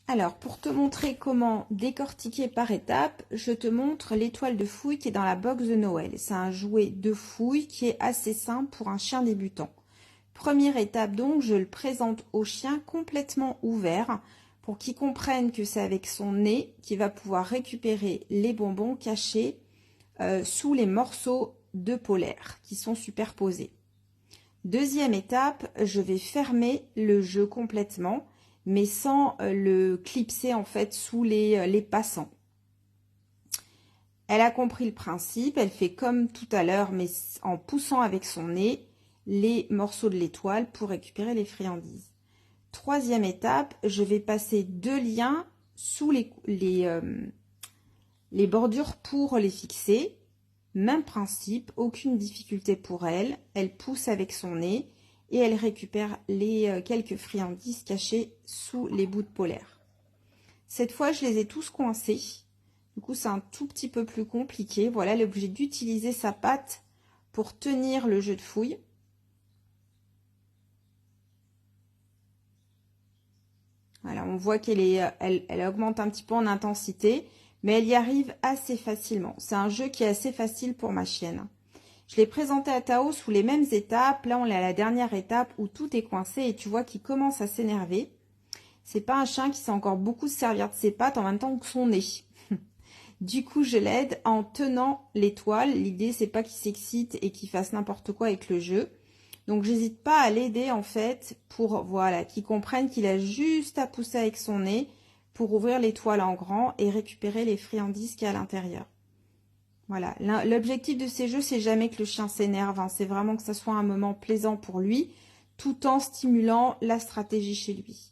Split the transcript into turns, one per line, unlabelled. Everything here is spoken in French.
Alors, pour te montrer comment décortiquer par étapes, je te montre l'étoile de fouille qui est dans la box de Noël. C'est un jouet de fouille qui est assez simple pour un chien débutant. Première étape donc, je le présente au chien complètement ouvert pour qu'il comprenne que c'est avec son nez qu'il va pouvoir récupérer les bonbons cachés sous les morceaux de polaire qui sont superposés. Deuxième étape, je vais fermer le jeu complètement, mais sans le clipser en fait sous les passants. Elle a compris le principe, elle fait comme tout à l'heure, mais en poussant avec son nez les morceaux de l'étoile pour récupérer les friandises. Troisième étape, je vais passer 2 liens sous les bordures pour les fixer. Même principe, aucune difficulté pour elle. Elle pousse avec son nez et elle récupère les quelques friandises cachées sous les bouts de polaire. Cette fois, je les ai tous coincés. Du coup, c'est un tout petit peu plus compliqué. Voilà, elle est obligée d'utiliser sa patte pour tenir le jeu de fouille. Voilà, on voit elle augmente un petit peu en intensité, mais elle y arrive assez facilement. C'est un jeu qui est assez facile pour ma chienne. Je l'ai présenté à Tao sous les mêmes étapes. Là, on est à la dernière étape où tout est coincé et tu vois qu'il commence à s'énerver. C'est pas un chien qui sait encore beaucoup se servir de ses pattes en même temps que son nez. Du coup, je l'aide en tenant l'étoile. L'idée, c'est pas qu'il s'excite et qu'il fasse n'importe quoi avec le jeu. Donc, j'hésite pas à l'aider en fait pour, voilà, qu'il comprenne qu'il a juste à pousser avec son nez pour ouvrir l'étoile en grand et récupérer les friandises qu'il y a à l'intérieur. Voilà, l'objectif de ces jeux, c'est jamais que le chien s'énerve, hein. C'est vraiment que ça soit un moment plaisant pour lui, tout en stimulant la stratégie chez lui.